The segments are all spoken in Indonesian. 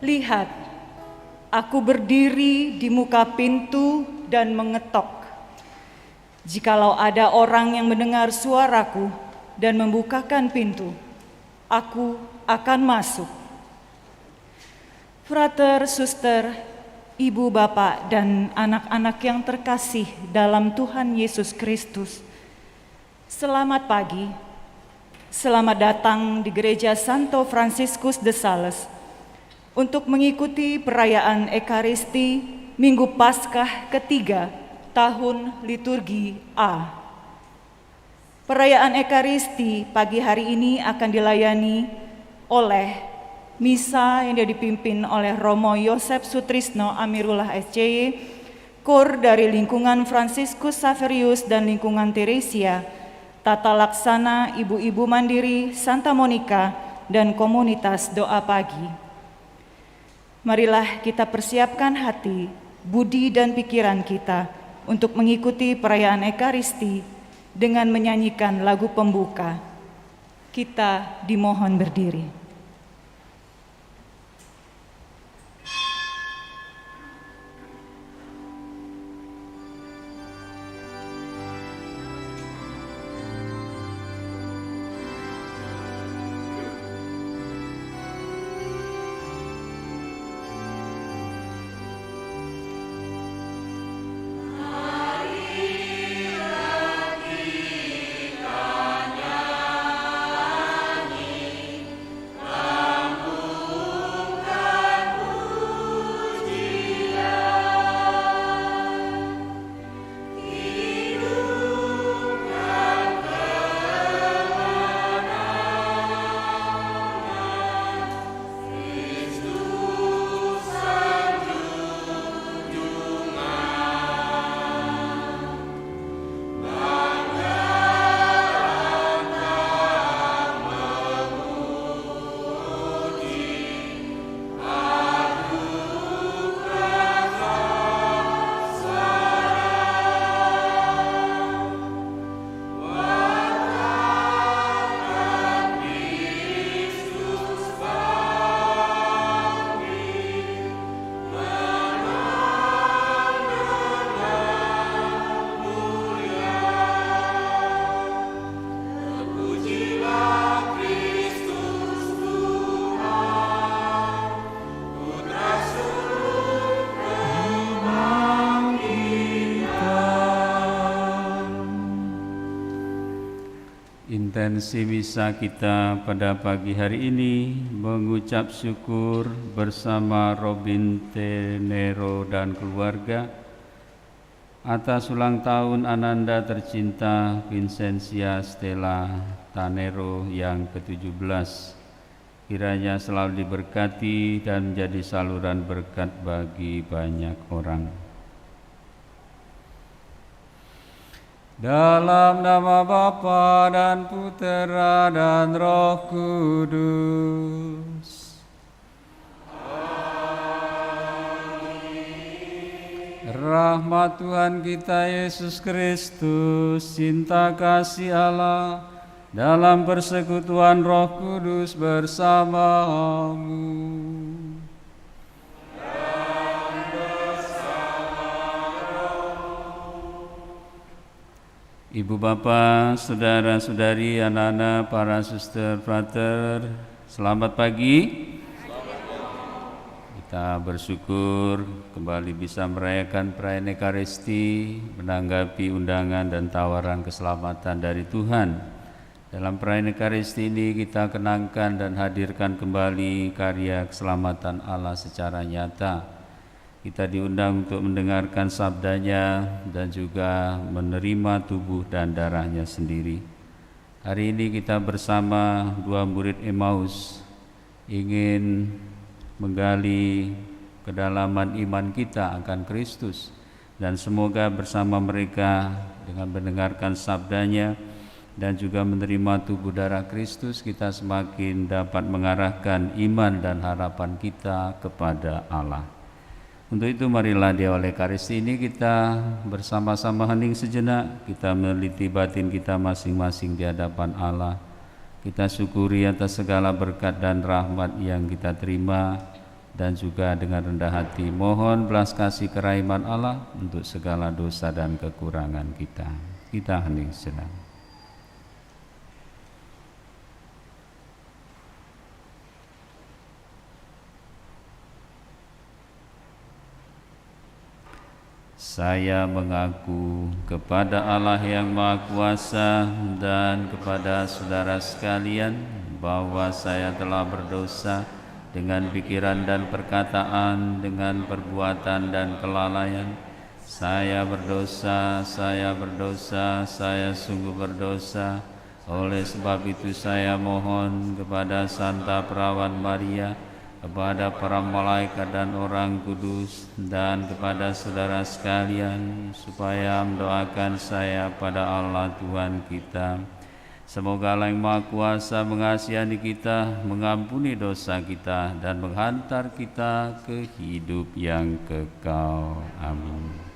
Lihat, aku berdiri di muka pintu dan mengetok. Jikalau ada orang yang mendengar suaraku dan membukakan pintu, aku akan masuk. Frater, suster, ibu, bapak, dan anak-anak yang terkasih dalam Tuhan Yesus Kristus, selamat pagi. Selamat datang di Gereja Santo Franciscus de Sales untuk mengikuti perayaan Ekaristi Minggu Paskah ketiga tahun liturgi A. Perayaan Ekaristi pagi hari ini akan dilayani oleh misa yang dipimpin oleh Romo Yosef Sutrisno Amirullah SCY, Kor dari lingkungan Franciscus Xaverius dan lingkungan Teresia, Tata Laksana Ibu-Ibu Mandiri Santa Monica, dan komunitas doa pagi. Marilah kita persiapkan hati, budi, dan pikiran kita untuk mengikuti perayaan Ekaristi dengan menyanyikan lagu pembuka. Kita dimohon berdiri. Intensi misa kita pada pagi hari ini mengucap syukur bersama Robin Tenero dan keluarga atas ulang tahun Ananda tercinta Vincentia Stella Tanero yang ke-17. Kiranya selalu diberkati dan menjadi saluran berkat bagi banyak orang. Dalam nama Bapa dan Putera dan Roh Kudus. Amin. Rahmat Tuhan kita Yesus Kristus, cinta kasih Allah, dalam persekutuan Roh Kudus bersamamu. Ibu bapa, saudara-saudari, anak-anak, para suster, frater, selamat pagi. Kita bersyukur kembali bisa merayakan perayaan Ekaristi, menanggapi undangan dan tawaran keselamatan dari Tuhan. Dalam perayaan Ekaristi ini kita kenangkan dan hadirkan kembali karya keselamatan Allah secara nyata. Kita diundang untuk mendengarkan sabdanya dan juga menerima tubuh dan darahnya sendiri. Hari ini kita bersama dua murid Emmaus ingin menggali kedalaman iman kita akan Kristus, dan semoga bersama mereka dengan mendengarkan sabdanya dan juga menerima tubuh darah Kristus, kita semakin dapat mengarahkan iman dan harapan kita kepada Allah. Untuk itu marilah di awal Ekaristi ini kita bersama-sama hening sejenak, kita meneliti batin kita masing-masing di hadapan Allah. Kita syukuri atas segala berkat dan rahmat yang kita terima, dan juga dengan rendah hati mohon belas kasih kerahiman Allah untuk segala dosa dan kekurangan kita. Kita hening sejenak. Saya mengaku kepada Allah yang Maha Kuasa dan kepada saudara sekalian bahwa saya telah berdosa dengan pikiran dan perkataan, dengan perbuatan dan kelalaian. Saya berdosa, saya sungguh berdosa. Oleh sebab itu saya mohon kepada Santa Perawan Maria, kepada para malaikat dan orang kudus, dan kepada saudara sekalian, supaya mendoakan saya pada Allah Tuhan kita. Semoga Allah yang Maha Kuasa mengasihani kita, mengampuni dosa kita, dan menghantar kita ke hidup yang kekal. Amin.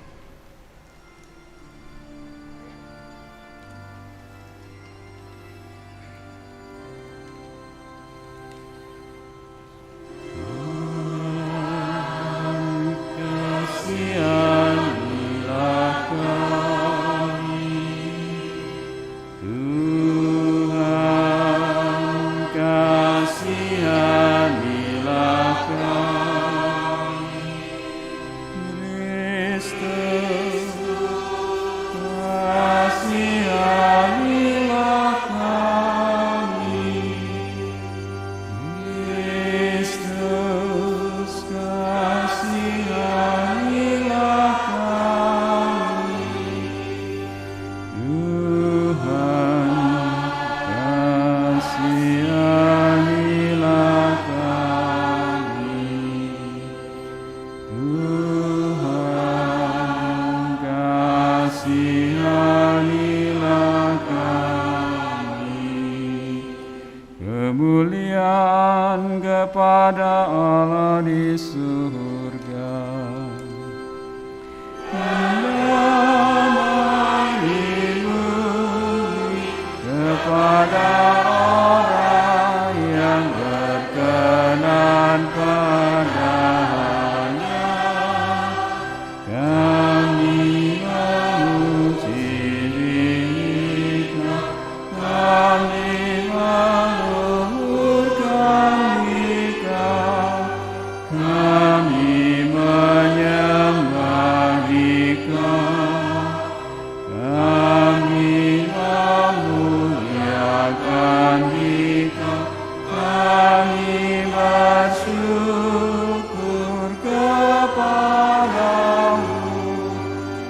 Kemuliaan kepada Allah di surga, damai di bumi kepada orang yang berkenan padanya. Kami memuji diri-Nya, kami meluhurkan Dikau, kami menyembah Dikau, kami memuliakan Dikau, kami bersyukur kepadamu.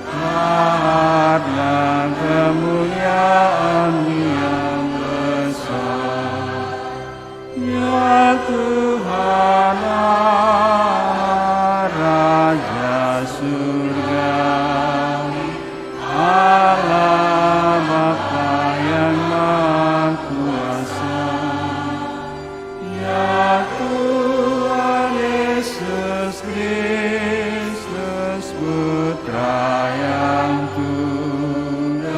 Karena kemuliaan yang besar, ya Tuhan Allah, Raja surga, Allah Bapa yang Maha Kuasa, ya Tuhan Yesus Kristus, Putra yang tunggal,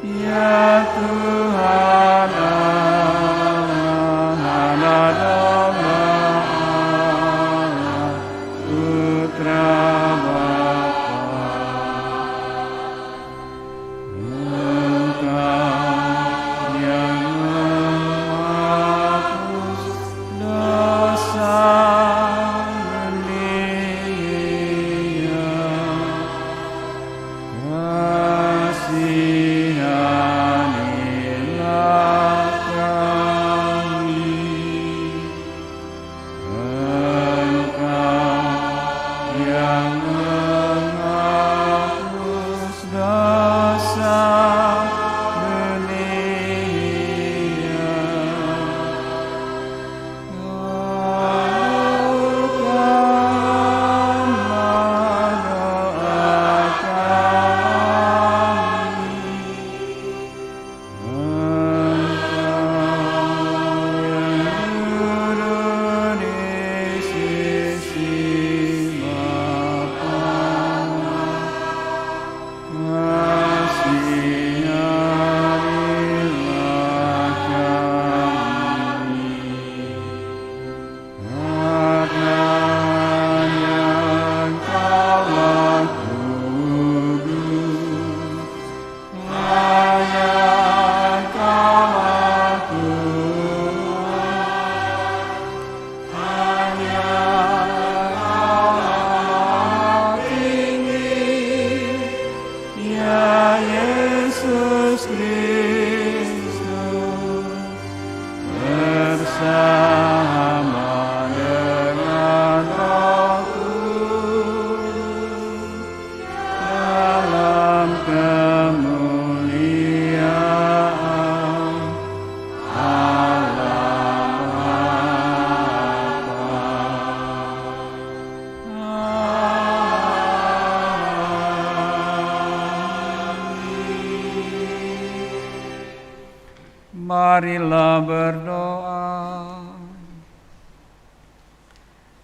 ya Tuhan Allah, Anak Domba Allah, Putra Bapa. Engkau yang menghapus dosa dunia, Marilah berdoa.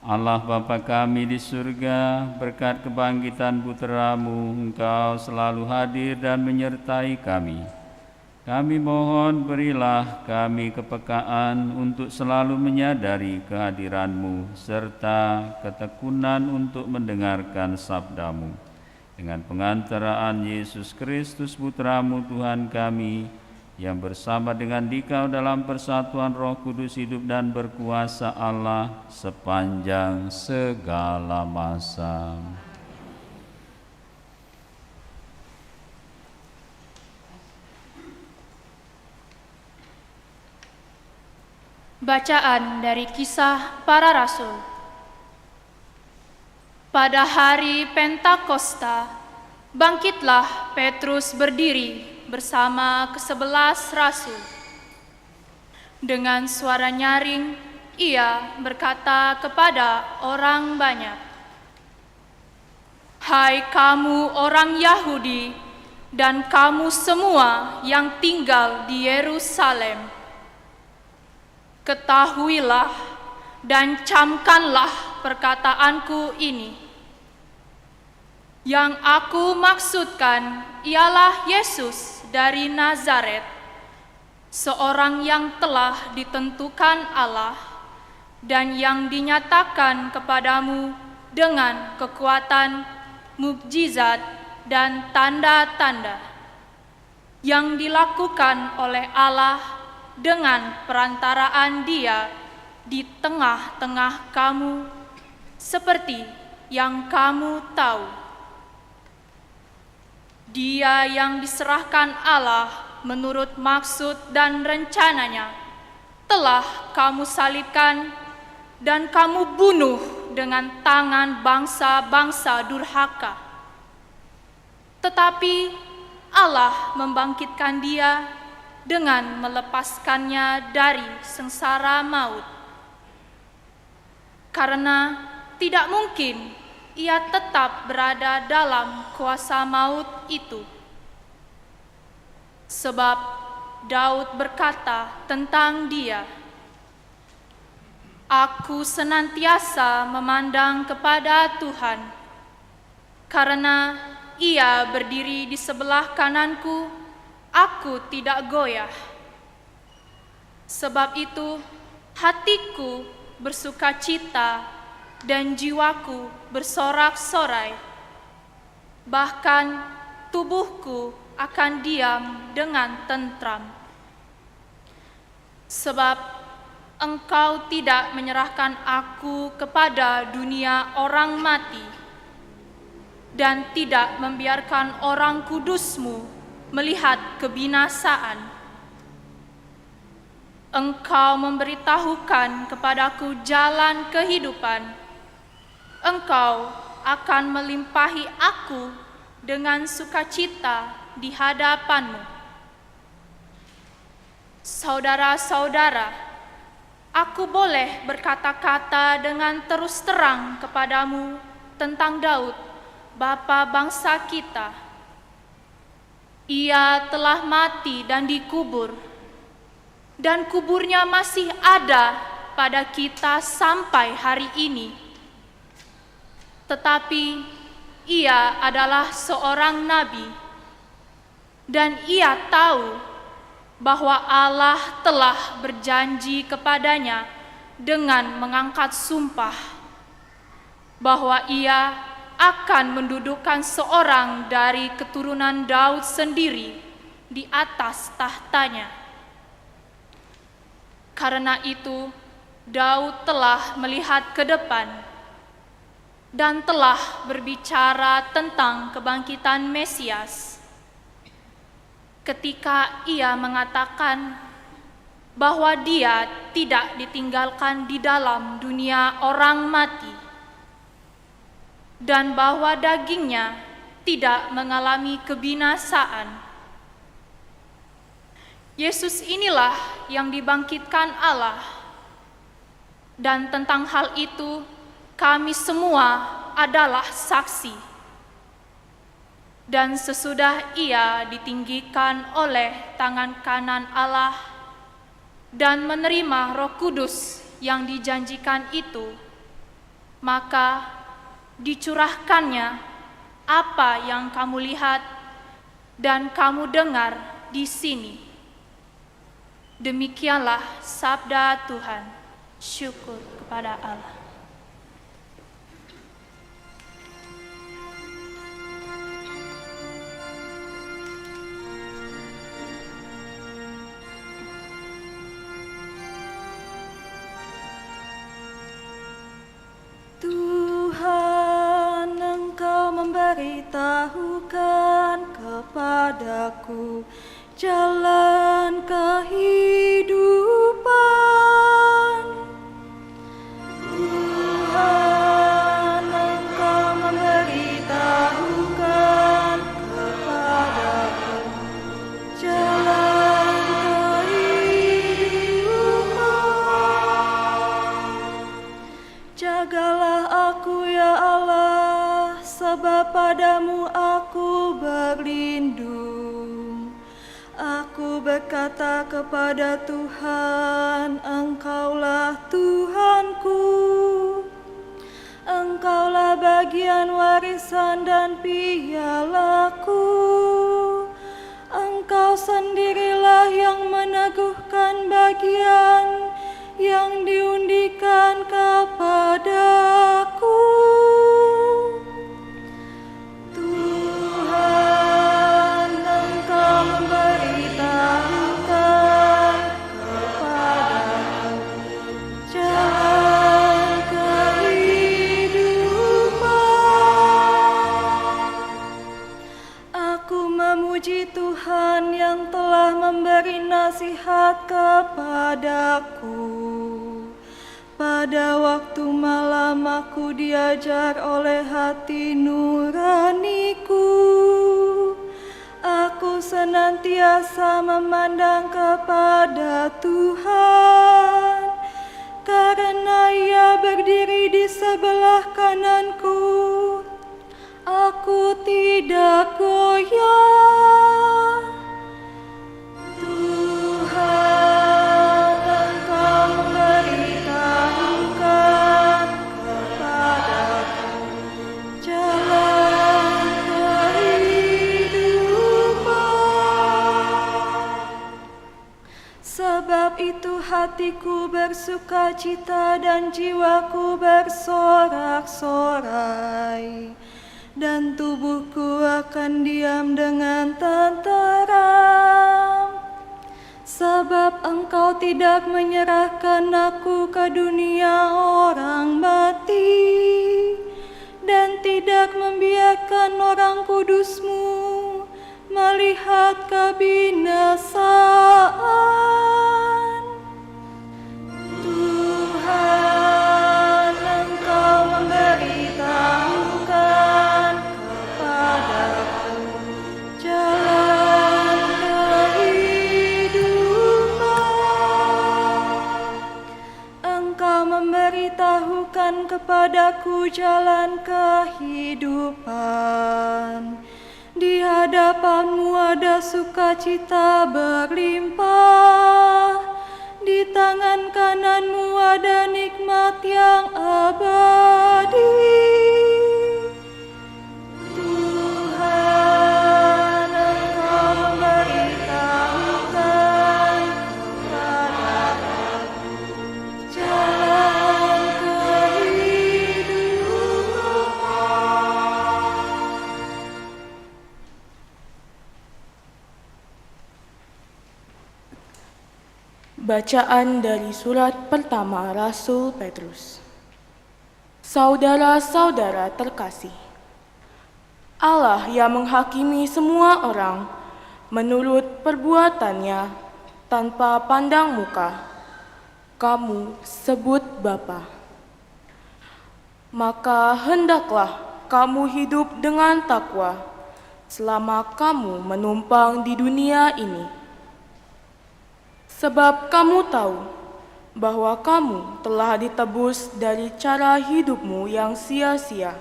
Allah Bapa kami di surga, berkat kebangkitan Putra-Mu, Engkau selalu hadir dan menyertai kami. Kami mohon berilah kami kepekaan untuk selalu menyadari kehadiran-Mu, serta ketekunan untuk mendengarkan sabda-Mu. Dengan pengantaraan Yesus Kristus Putra-Mu Tuhan kami, yang bersama dengan Dikau dalam persatuan Roh Kudus hidup dan berkuasa Allah sepanjang segala masa. Bacaan dari Kisah Para Rasul. Pada hari Pentakosta, bangkitlah Petrus berdiri bersama ke-11 rasul. Dengan suara nyaring, ia berkata kepada orang banyak, "Hai kamu orang Yahudi dan kamu semua yang tinggal di Yerusalem, ketahuilah dan camkanlah perkataanku ini. Yang aku maksudkan ialah Yesus dari Nazaret, seorang yang telah ditentukan Allah dan yang dinyatakan kepadamu dengan kekuatan, mukjizat, dan tanda-tanda yang dilakukan oleh Allah dengan perantaraan Dia di tengah-tengah kamu, seperti yang kamu tahu. Dia yang diserahkan Allah menurut maksud dan rencananya telah kamu salibkan dan kamu bunuh dengan tangan bangsa-bangsa durhaka. Tetapi Allah membangkitkan Dia dengan melepaskannya dari sengsara maut. Karena tidak mungkin ia tetap berada dalam kuasa maut itu. Sebab Daud berkata tentang Dia, "Aku senantiasa memandang kepada Tuhan, karena Ia berdiri di sebelah kananku, aku tidak goyah. Sebab itu hatiku bersukacita dan jiwaku bersorak-sorai, bahkan tubuhku akan diam dengan tentram. Sebab Engkau tidak menyerahkan aku kepada dunia orang mati, dan tidak membiarkan orang kudus-Mu melihat kebinasaan. Engkau memberitahukan kepadaku jalan kehidupan. Engkau akan melimpahi aku dengan sukacita di hadapan-Mu. Saudara-saudara, aku boleh berkata-kata dengan terus terang kepadamu tentang Daud, bapa bangsa kita. Ia telah mati dan dikubur, dan kuburnya masih ada pada kita sampai hari ini. Tetapi ia adalah seorang nabi, dan ia tahu bahwa Allah telah berjanji kepadanya dengan mengangkat sumpah bahwa ia akan mendudukkan seorang dari keturunan Daud sendiri di atas tahtanya. Karena itu, Daud telah melihat ke depan dan telah berbicara tentang kebangkitan Mesias ketika ia mengatakan bahwa Dia tidak ditinggalkan di dalam dunia orang mati dan bahwa dagingnya tidak mengalami kebinasaan. Yesus inilah yang dibangkitkan Allah, dan tentang hal itu kami semua adalah saksi. Dan sesudah ia ditinggikan oleh tangan kanan Allah, dan menerima Roh Kudus yang dijanjikan itu, maka dicurahkannya apa yang kamu lihat dan kamu dengar di sini. Demikianlah sabda Tuhan. Syukur kepada Allah. Tuhan, Engkau memberitahukan kepadaku jalan kehidupan. Tuhan, Engkau memberitahukan kepadaku jalan kehidupan. Jagalah aku ya Allah, sebab padamu aku berlindung. Aku berkata kepada Tuhan, Engkaulah Tuhanku. Engkaulah bagian warisan dan pialaku. Engkau sendirilah yang meneguhkan bagian yang diundikan kepadaku. Tuhan, Engkau memberitahukan kepadaku jalan kehidupan. Aku memuji Tuhan yang telah memberi nasihat kepadaku. Pada waktu malam aku diajar oleh hati nuraniku. Aku senantiasa memandang kepada Tuhan, karena Ia berdiri di sebelah kananku. Aku tidak goyah. Tuhan, Engkau memberitahukan kepadaku jalan kehidupan. Sebab itu hatiku bersukacita dan jiwaku bersorak-sorai, dan tubuhku akan diam dengan tenteram. Sebab Engkau tidak menyerahkan aku ke dunia orang mati, dan tidak membiarkan orang kudus-Mu melihat kebinasaan. Tuhan, Engkau memberitahukan kepadaku jalan kehidupan. Engkau memberitahukan kepadaku jalan kehidupan. Di hadapan-Mu ada sukacita berlimpah, di tangan kanan-Mu ada nikmat yang abadi. Tuhan, Engkau memberitahukan kepadaku jalan kehidupan. Bacaan dari surat pertama Rasul Petrus. Saudara-saudara terkasih, Allah yang menghakimi semua orang menurut perbuatannya tanpa pandang muka, kamu sebut Bapa. Maka hendaklah kamu hidup dengan takwa selama kamu menumpang di dunia ini. Sebab kamu tahu bahwa kamu telah ditebus dari cara hidupmu yang sia-sia,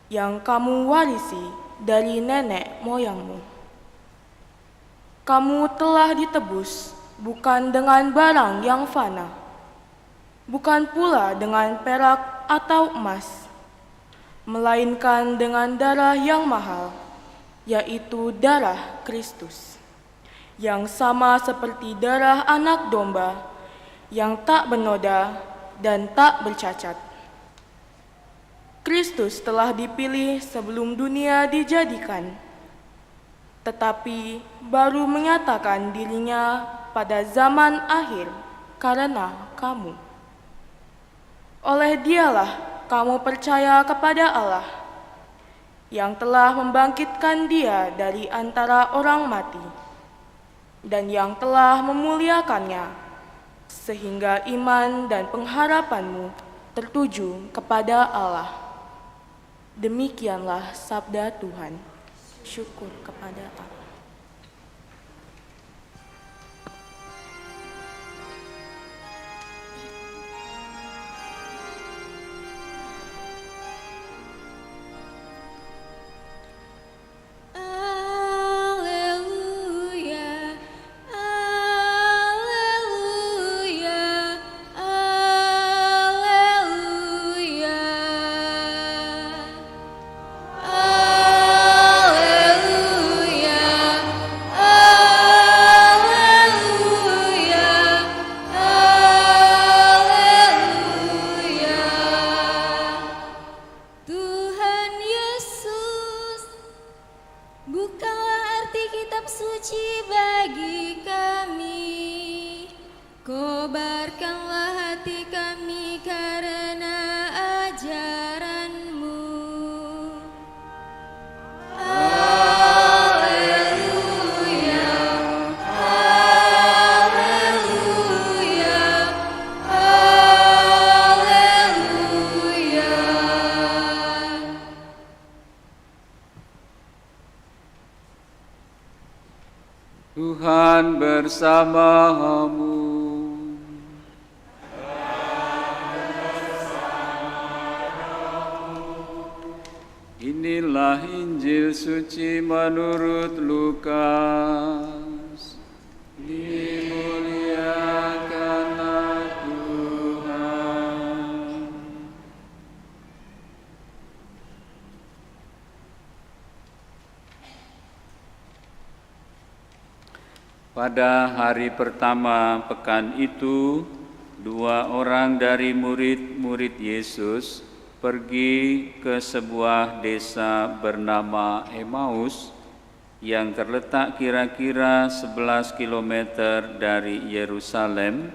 yang kamu warisi dari nenek moyangmu. Kamu telah ditebus bukan dengan barang yang fana, bukan pula dengan perak atau emas, melainkan dengan darah yang mahal, yaitu darah Kristus, yang sama seperti darah anak domba, yang tak bernoda dan tak bercacat. Kristus telah dipilih sebelum dunia dijadikan, tetapi baru menyatakan dirinya pada zaman akhir karena kamu. Oleh Dialah kamu percaya kepada Allah, yang telah membangkitkan Dia dari antara orang mati, dan yang telah memuliakannya, sehingga iman dan pengharapanmu tertuju kepada Allah. Demikianlah sabda Tuhan. Syukur kepada Allah. Tuhan bersamamu. Inilah Injil suci menurut Lukas. Dimuliakanlah Tuhan. Pada hari pertama pekan itu, 2 orang dari murid-murid Yesus pergi ke sebuah desa bernama Emmaus yang terletak kira-kira 11 km dari Yerusalem,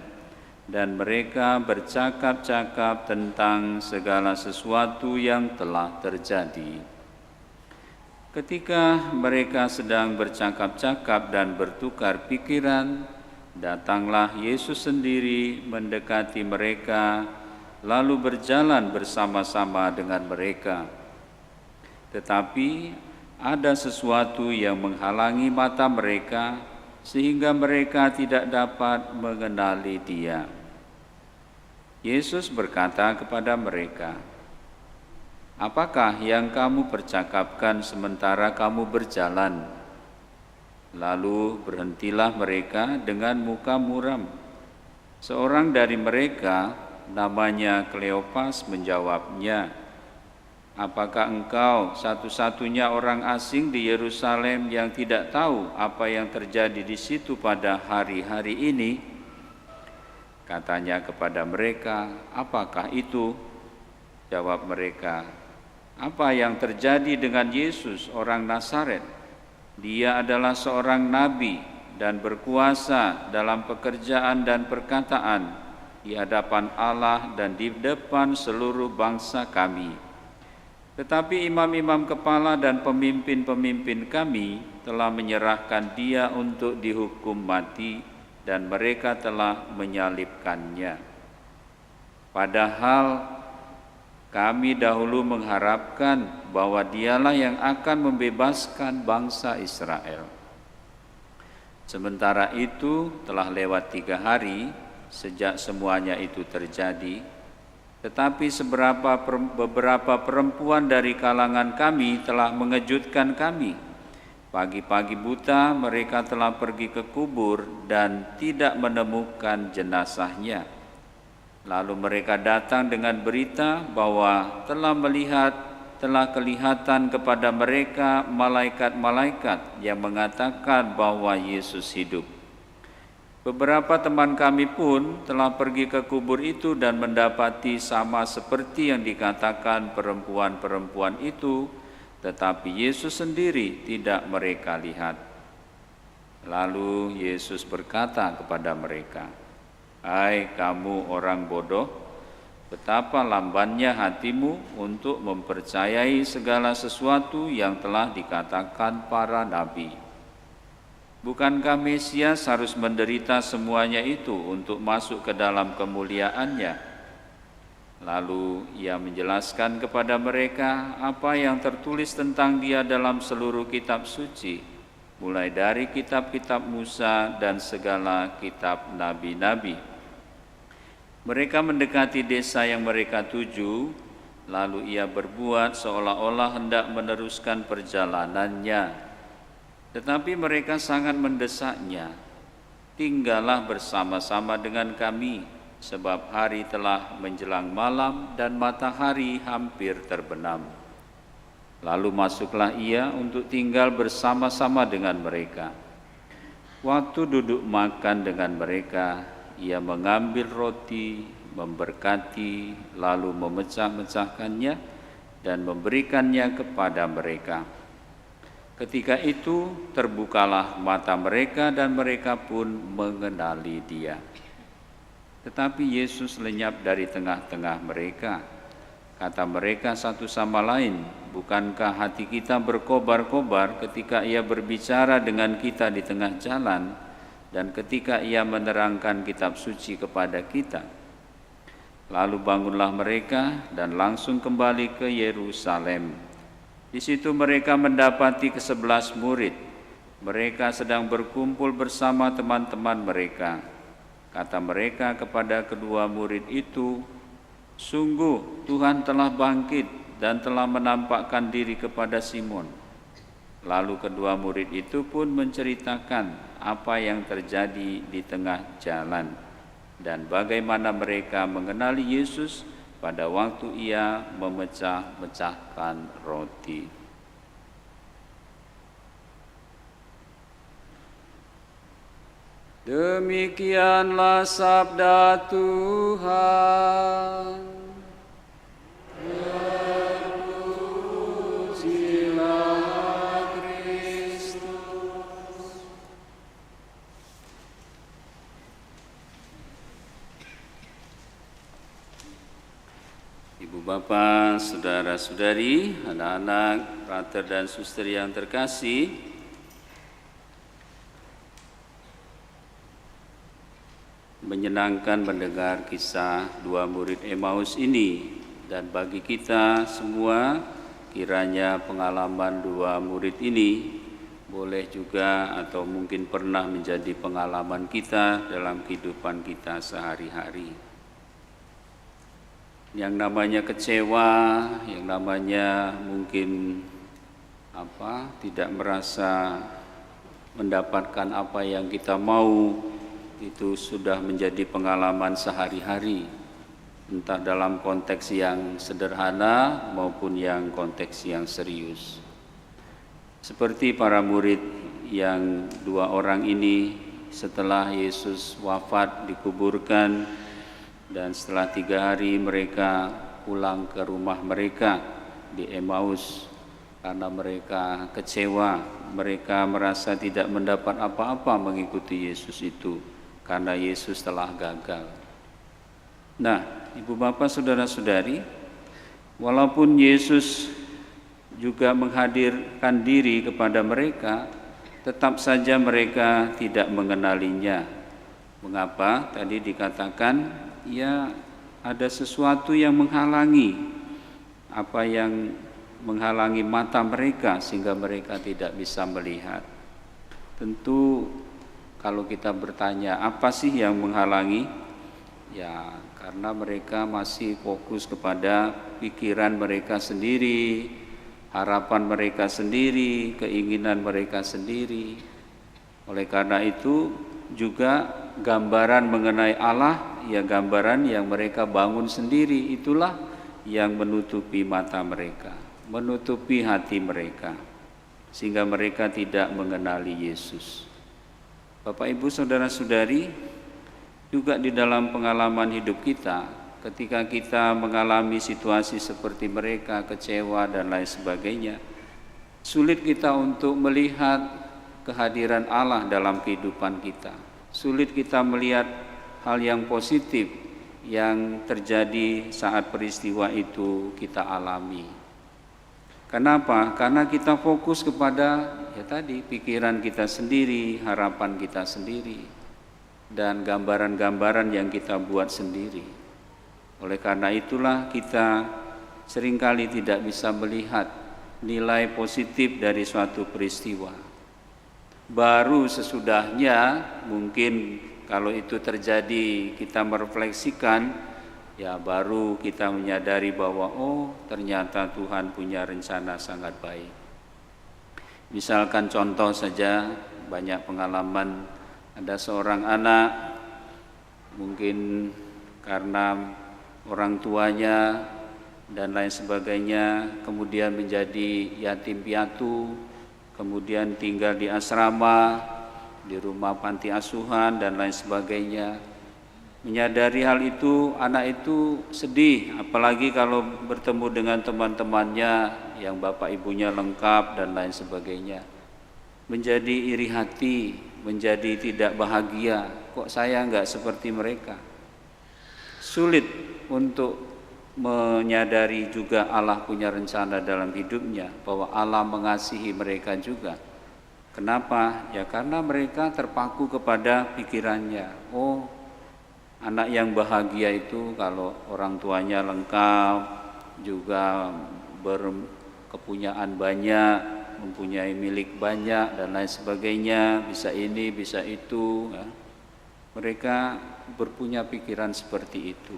dan mereka bercakap-cakap tentang segala sesuatu yang telah terjadi. Ketika mereka sedang bercakap-cakap dan bertukar pikiran, datanglah Yesus sendiri mendekati mereka, lalu berjalan bersama-sama dengan mereka. Tetapi ada sesuatu yang menghalangi mata mereka, sehingga mereka tidak dapat mengenali Dia. Yesus berkata kepada mereka, "Apakah yang kamu percakapkan sementara kamu berjalan?" Lalu berhentilah mereka dengan muka muram. Seorang dari mereka, namanya Kleopas, menjawabnya, "Apakah engkau satu-satunya orang asing di Yerusalem yang tidak tahu apa yang terjadi di situ pada hari-hari ini?" Katanya kepada mereka, "Apakah itu?" Jawab mereka, "Apa yang terjadi dengan Yesus orang Nazaret? Dia adalah seorang nabi dan berkuasa dalam pekerjaan dan perkataan di hadapan Allah dan di depan seluruh bangsa kami. Tetapi imam-imam kepala dan pemimpin-pemimpin kami telah menyerahkan Dia untuk dihukum mati, dan mereka telah menyalibkannya. Padahal kami dahulu mengharapkan bahwa Dialah yang akan membebaskan bangsa Israel. Sementara itu telah lewat 3 hari sejak semuanya itu terjadi, tetapi beberapa perempuan dari kalangan kami telah mengejutkan kami. Pagi-pagi buta mereka telah pergi ke kubur dan tidak menemukan jenazahnya. Lalu mereka datang dengan berita bahwa telah kelihatan kepada mereka malaikat-malaikat yang mengatakan bahwa Yesus hidup. Beberapa teman kami pun telah pergi ke kubur itu dan mendapati sama seperti yang dikatakan perempuan-perempuan itu, tetapi Yesus sendiri tidak mereka lihat. Lalu Yesus berkata kepada mereka, "Hai kamu orang bodoh, betapa lambannya hatimu untuk mempercayai segala sesuatu yang telah dikatakan para nabi. Bukankah Mesias harus menderita semuanya itu untuk masuk ke dalam kemuliaannya?" Lalu ia menjelaskan kepada mereka apa yang tertulis tentang dia dalam seluruh kitab suci, mulai dari kitab-kitab Musa dan segala kitab nabi-nabi. Mereka mendekati desa yang mereka tuju, lalu ia berbuat seolah-olah hendak meneruskan perjalanannya. Tetapi mereka sangat mendesaknya, "Tinggallah bersama-sama dengan kami, sebab hari telah menjelang malam dan matahari hampir terbenam." Lalu masuklah ia untuk tinggal bersama-sama dengan mereka. Waktu duduk makan dengan mereka, ia mengambil roti, memberkati, lalu memecah-mecahkannya dan memberikannya kepada mereka. Ketika itu terbukalah mata mereka dan mereka pun mengenali dia. Tetapi Yesus lenyap dari tengah-tengah mereka. Kata mereka satu sama lain, "Bukankah hati kita berkobar-kobar ketika ia berbicara dengan kita di tengah jalan dan ketika ia menerangkan kitab suci kepada kita?" Lalu bangunlah mereka dan langsung kembali ke Yerusalem. Di situ mereka mendapati ke-11 murid. Mereka sedang berkumpul bersama teman-teman mereka. Kata mereka kepada kedua murid itu, "Sungguh Tuhan telah bangkit dan telah menampakkan diri kepada Simon." Lalu kedua murid itu pun menceritakan apa yang terjadi di tengah jalan dan bagaimana mereka mengenali Yesus pada waktu ia memecah-mecahkan roti. Demikianlah sabda Tuhan. Terpujilah Kristus. Ibu Bapak, saudara-saudari, anak-anak, frater dan suster yang terkasih, menyenangkan mendengar kisah dua murid Emmaus ini, dan bagi kita semua kiranya pengalaman dua murid ini boleh juga atau mungkin pernah menjadi pengalaman kita dalam kehidupan kita sehari-hari. Yang namanya kecewa, yang namanya mungkin tidak merasa mendapatkan apa yang kita mau, itu sudah menjadi pengalaman sehari-hari, entah dalam konteks yang sederhana maupun yang konteks yang serius. Seperti para murid yang dua orang ini, setelah Yesus wafat dikuburkan, dan setelah 3 hari mereka pulang ke rumah mereka di Emmaus karena mereka kecewa, mereka merasa tidak mendapat apa-apa mengikuti Yesus itu, karena Yesus telah gagal. Nah, Ibu Bapak, saudara-saudari, walaupun Yesus juga menghadirkan diri kepada mereka, tetap saja mereka tidak mengenalinya. Mengapa? Tadi dikatakan, ya ada sesuatu yang menghalangi, apa yang menghalangi mata mereka sehingga mereka tidak bisa melihat. Tentu kalau kita bertanya apa sih yang menghalangi? Ya karena mereka masih fokus kepada pikiran mereka sendiri, harapan mereka sendiri, keinginan mereka sendiri. Oleh karena itu juga gambaran mengenai Allah, ya gambaran yang mereka bangun sendiri, itulah yang menutupi mata mereka, menutupi hati mereka, sehingga mereka tidak mengenali Yesus. Bapak, Ibu, Saudara-saudari, juga di dalam pengalaman hidup kita, ketika kita mengalami situasi seperti mereka, kecewa dan lain sebagainya, sulit kita untuk melihat kehadiran Allah dalam kehidupan kita. Sulit kita melihat hal yang positif yang terjadi saat peristiwa itu kita alami. Kenapa? Karena kita fokus kepada pikiran kita sendiri, harapan kita sendiri, dan gambaran-gambaran yang kita buat sendiri. Oleh karena itulah kita seringkali tidak bisa melihat nilai positif dari suatu peristiwa. Baru sesudahnya, mungkin kalau itu terjadi kita merefleksikan, ya baru kita menyadari bahwa ternyata Tuhan punya rencana sangat baik. Misalkan contoh saja, banyak pengalaman, ada seorang anak mungkin karena orang tuanya dan lain sebagainya kemudian menjadi yatim piatu, kemudian tinggal di asrama, di rumah panti asuhan dan lain sebagainya. Menyadari hal itu, anak itu sedih, apalagi kalau bertemu dengan teman-temannya yang bapak ibunya lengkap dan lain sebagainya. Menjadi iri hati, menjadi tidak bahagia, kok saya enggak seperti mereka. Sulit untuk menyadari juga Allah punya rencana dalam hidupnya, bahwa Allah mengasihi mereka juga. Kenapa? Ya karena mereka terpaku kepada pikirannya. Anak yang bahagia itu kalau orang tuanya lengkap, juga berkepunyaan banyak, mempunyai milik banyak dan lain sebagainya, bisa ini, bisa itu. Ya. Mereka berpunya pikiran seperti itu.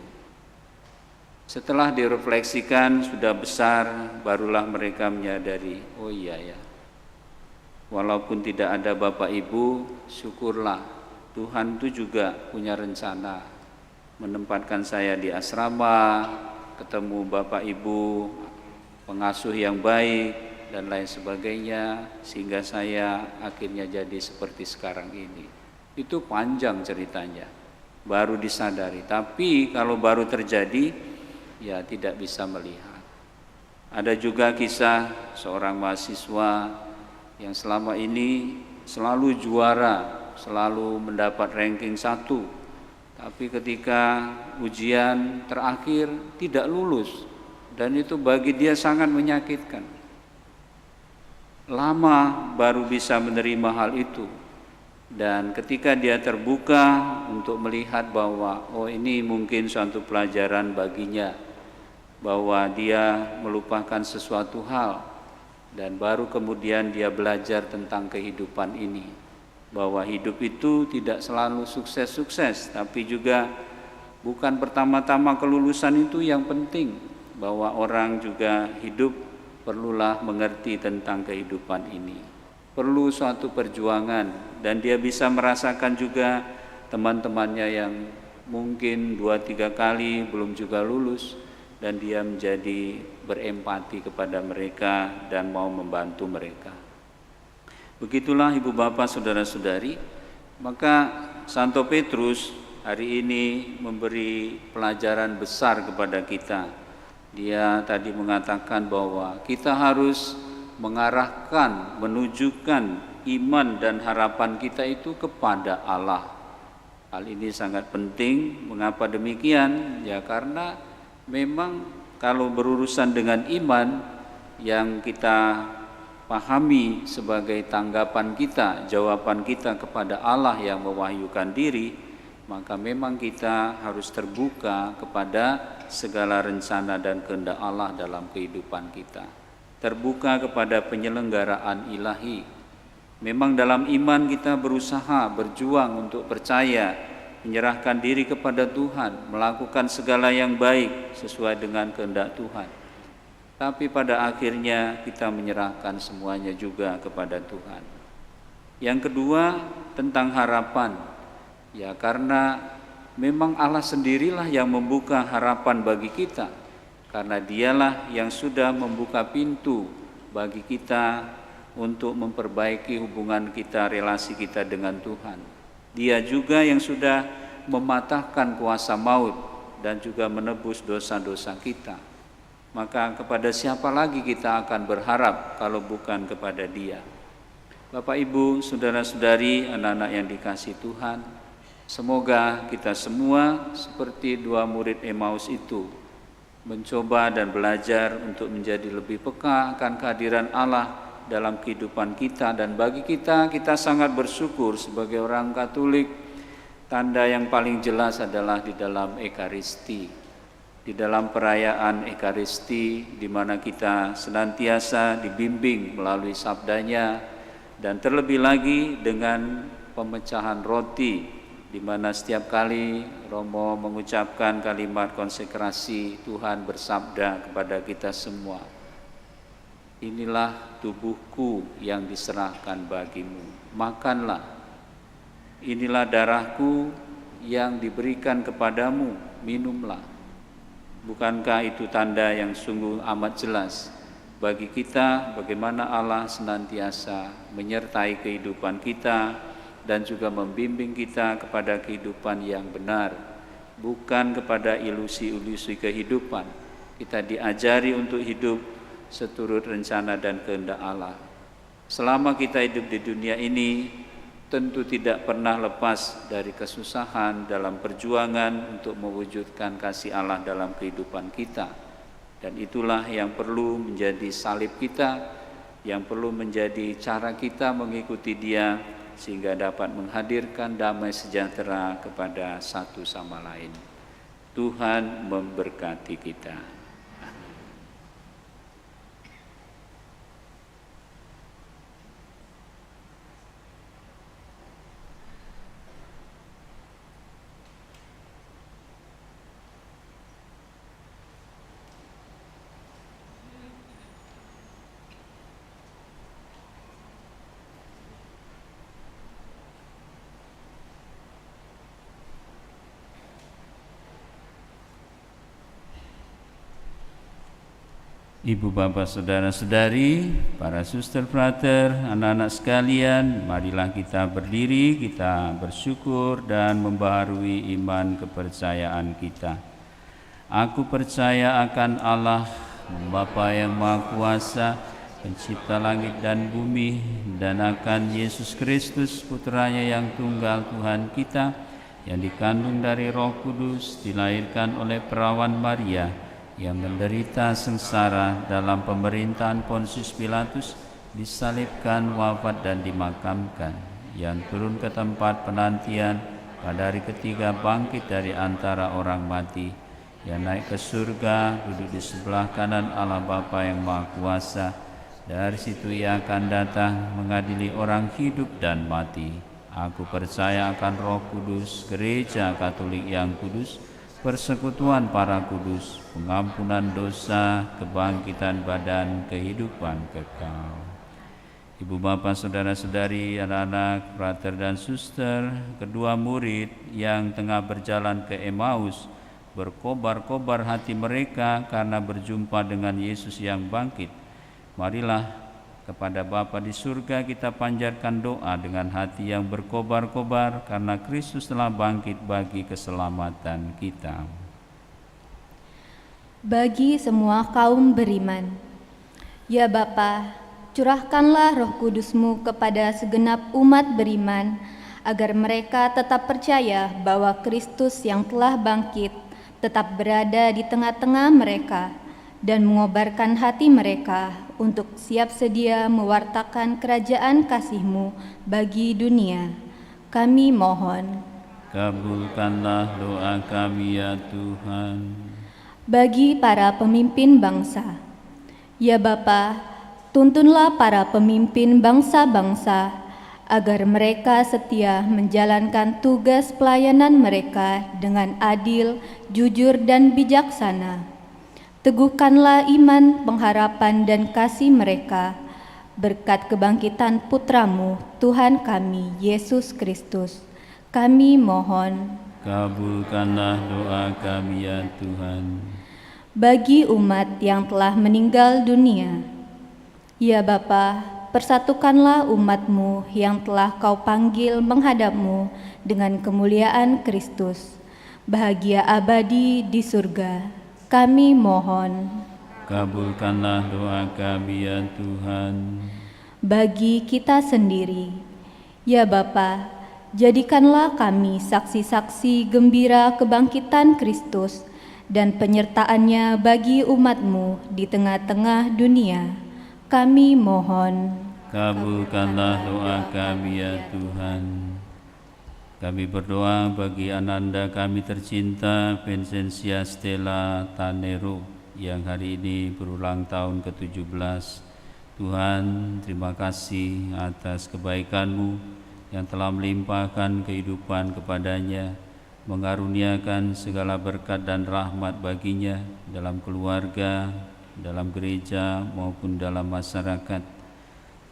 Setelah direfleksikan, sudah besar, barulah mereka menyadari, oh iya ya, walaupun tidak ada bapak ibu, syukurlah Tuhan itu juga punya rencana menempatkan saya di asrama, ketemu bapak ibu, pengasuh yang baik dan lain sebagainya, sehingga saya akhirnya jadi seperti sekarang ini. Itu panjang ceritanya, baru disadari. Tapi kalau baru terjadi, ya tidak bisa melihat. Ada juga kisah seorang mahasiswa yang selama ini selalu juara, selalu mendapat ranking 1, tapi ketika ujian terakhir tidak lulus, dan itu bagi dia sangat menyakitkan. Lama baru bisa menerima hal itu, dan ketika dia terbuka untuk melihat bahwa ini mungkin suatu pelajaran baginya, bahwa dia melupakan sesuatu hal, dan baru kemudian dia belajar tentang kehidupan ini, bahwa hidup itu tidak selalu sukses-sukses, tapi juga bukan pertama-tama kelulusan itu yang penting, bahwa orang juga hidup perlulah mengerti tentang kehidupan ini, perlu suatu perjuangan, dan dia bisa merasakan juga teman-temannya yang mungkin 2-3 kali belum juga lulus, dan dia menjadi berempati kepada mereka dan mau membantu mereka. Begitulah ibu bapak saudara-saudari, maka Santo Petrus hari ini memberi pelajaran besar kepada kita. Dia tadi mengatakan bahwa kita harus mengarahkan, menunjukkan iman dan harapan kita itu kepada Allah. Hal ini sangat penting. Mengapa demikian? Ya karena memang kalau berurusan dengan iman yang kita pahami sebagai tanggapan kita, jawaban kita kepada Allah yang mewahyukan diri, maka memang kita harus terbuka kepada segala rencana dan kehendak Allah dalam kehidupan kita. Terbuka kepada penyelenggaraan ilahi. Memang dalam iman kita berusaha, berjuang untuk percaya, menyerahkan diri kepada Tuhan, melakukan segala yang baik sesuai dengan kehendak Tuhan. tapi pada akhirnya kita menyerahkan semuanya juga kepada Tuhan. Yang kedua, tentang harapan. Ya, karena memang Allah sendirilah yang membuka harapan bagi kita, karena Dialah yang sudah membuka pintu bagi kita untuk memperbaiki hubungan kita, relasi kita dengan Tuhan. Dia juga yang sudah mematahkan kuasa maut dan juga menebus dosa-dosa kita. Maka kepada siapa lagi kita akan berharap kalau bukan kepada Dia? Bapak, Ibu, saudara-saudari, anak-anak yang dikasihi Tuhan, semoga kita semua seperti dua murid Emmaus itu mencoba dan belajar untuk menjadi lebih peka akan kehadiran Allah dalam kehidupan kita. Dan bagi kita sangat bersyukur sebagai orang Katolik, tanda yang paling jelas adalah di dalam Ekaristi, di dalam perayaan Ekaristi, di mana kita senantiasa dibimbing melalui sabdanya, dan terlebih lagi dengan pemecahan roti, di mana setiap kali Romo mengucapkan kalimat konsekrasi, Tuhan bersabda kepada kita semua, inilah tubuhku yang diserahkan bagimu, makanlah. Inilah darahku yang diberikan kepadamu, minumlah. Bukankah itu tanda yang sungguh amat jelas bagi kita bagaimana Allah senantiasa menyertai kehidupan kita dan juga membimbing kita kepada kehidupan yang benar, bukan kepada ilusi-ilusi kehidupan. Kita diajari untuk hidup seturut rencana dan kehendak Allah. Selama kita hidup di dunia ini, tentu tidak pernah lepas dari kesusahan dalam perjuangan untuk mewujudkan kasih Allah dalam kehidupan kita. Dan itulah yang perlu menjadi salib kita, yang perlu menjadi cara kita mengikuti Dia, sehingga dapat menghadirkan damai sejahtera kepada satu sama lain. Tuhan memberkati kita. Ibu, bapak, saudara-saudari, para suster, frater, anak-anak sekalian, marilah kita berdiri, kita bersyukur dan membaharui iman kepercayaan kita. Aku percaya akan Allah, Bapa yang Maha Kuasa, pencipta langit dan bumi, dan akan Yesus Kristus, Putranya yang tunggal Tuhan kita, yang dikandung dari Roh Kudus, dilahirkan oleh perawan Maria, yang menderita sengsara dalam pemerintahan Pontius Pilatus, disalibkan, wafat dan dimakamkan, yang turun ke tempat penantian, pada hari ketiga bangkit dari antara orang mati, yang naik ke surga, duduk di sebelah kanan Allah Bapa yang Maha Kuasa. Dari situ Ia akan datang mengadili orang hidup dan mati. Aku percaya akan Roh Kudus, Gereja Katolik yang kudus, persekutuan para kudus, pengampunan dosa, kebangkitan badan, kehidupan kekal. Ibu, bapak, saudara-saudari, anak-anak, frater dan suster, kedua murid yang tengah berjalan ke Emmaus, berkobar-kobar hati mereka karena berjumpa dengan Yesus yang bangkit. Marilah kepada Bapa di surga kita panjatkan doa dengan hati yang berkobar-kobar, karena Kristus telah bangkit bagi keselamatan kita. Bagi semua kaum beriman, ya Bapa, curahkanlah Roh Kudus-Mu kepada segenap umat beriman, agar mereka tetap percaya bahwa Kristus yang telah bangkit tetap berada di tengah-tengah mereka, dan mengobarkan hati mereka untuk siap sedia mewartakan kerajaan kasih-Mu bagi dunia. Kami mohon, kabulkanlah doa kami ya Tuhan. Bagi para pemimpin bangsa, ya Bapa, tuntunlah para pemimpin bangsa-bangsa agar mereka setia menjalankan tugas pelayanan mereka dengan adil, jujur, dan bijaksana. teguhkanlah iman, pengharapan, dan kasih mereka, berkat kebangkitan Putramu, Tuhan kami, Yesus Kristus. Kami mohon, Kabulkanlah doa kami ya Tuhan. bagi umat yang telah meninggal dunia. Ya Bapa, persatukanlah umat-Mu yang telah Kau panggil menghadap-Mu dengan kemuliaan Kristus, bahagia abadi di surga. Kami mohon, Kabulkanlah doa kami ya Tuhan. bagi kita sendiri. Ya Bapa, jadikanlah kami saksi-saksi gembira kebangkitan Kristus dan penyertaannya bagi umat-Mu di tengah-tengah dunia. Kami mohon, Kabulkanlah doa kami ya Tuhan. Kami berdoa bagi ananda kami tercinta Vincentia Stella Tanero yang hari ini berulang tahun ke-17. Tuhan, terima kasih atas kebaikan-Mu yang telah melimpahkan kehidupan kepadanya, mengaruniakan segala berkat dan rahmat baginya dalam keluarga, dalam gereja maupun dalam masyarakat.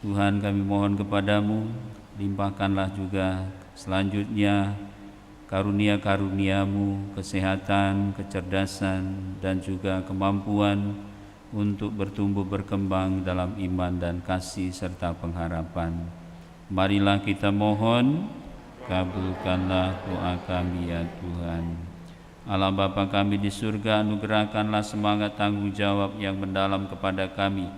Tuhan, kami mohon kepadamu, limpahkanlah juga selanjutnya karunia-karunia-Mu, kesehatan, kecerdasan, dan juga kemampuan untuk bertumbuh berkembang dalam iman dan kasih serta pengharapan. Marilah kita mohon, kabulkanlah doa kami ya Tuhan. Allah Bapa kami di surga, anugerahkanlah semangat tanggung jawab yang mendalam kepada kami.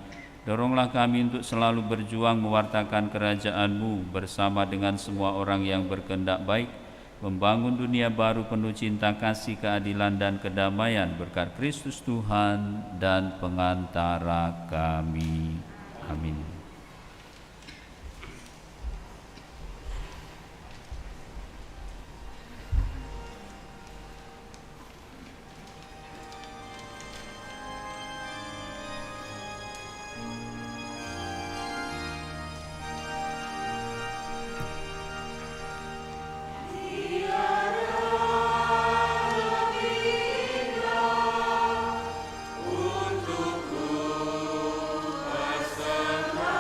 Doronglah kami untuk selalu berjuang mewartakan kerajaan-Mu bersama dengan semua orang yang berkehendak baik, membangun dunia baru penuh cinta kasih, keadilan dan kedamaian berkat Kristus Tuhan dan pengantara kami. Amin. Untukku pasanglah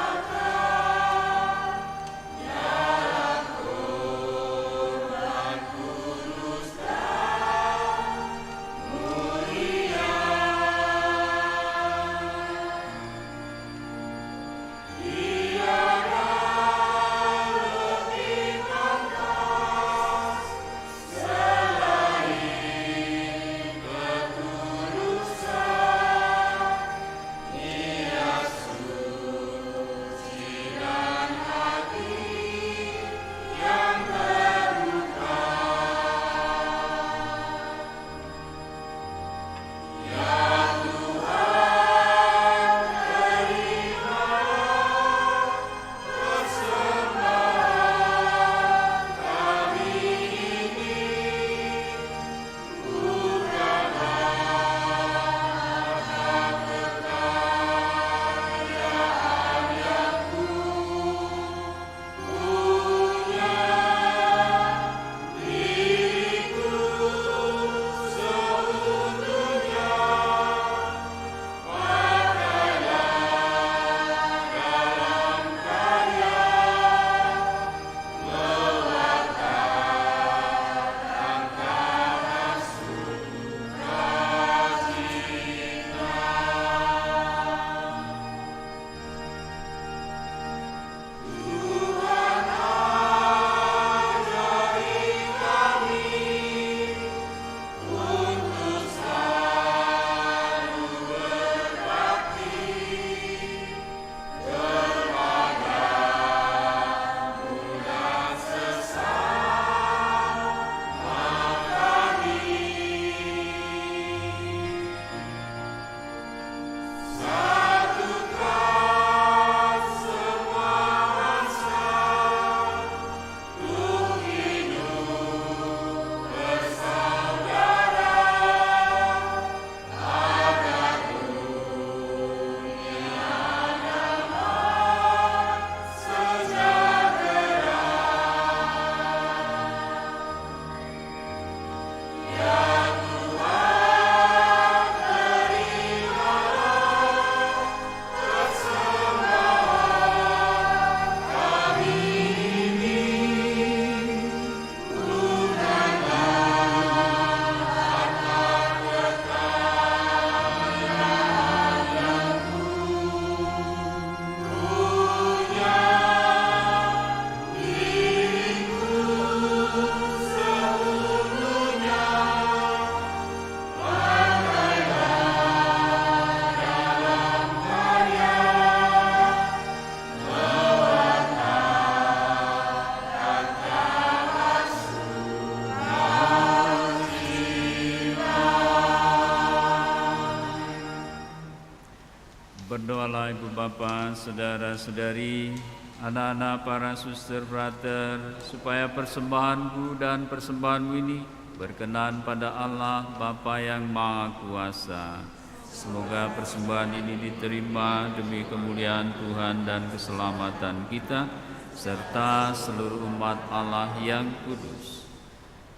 Berdoalah Ibu Bapa, saudara-saudari, anak-anak para suster frater, supaya persembahanku dan persembahanmu ini berkenan pada Allah Bapa yang Maha Kuasa. Semoga persembahan ini diterima demi kemuliaan Tuhan dan keselamatan kita, serta seluruh umat Allah yang kudus.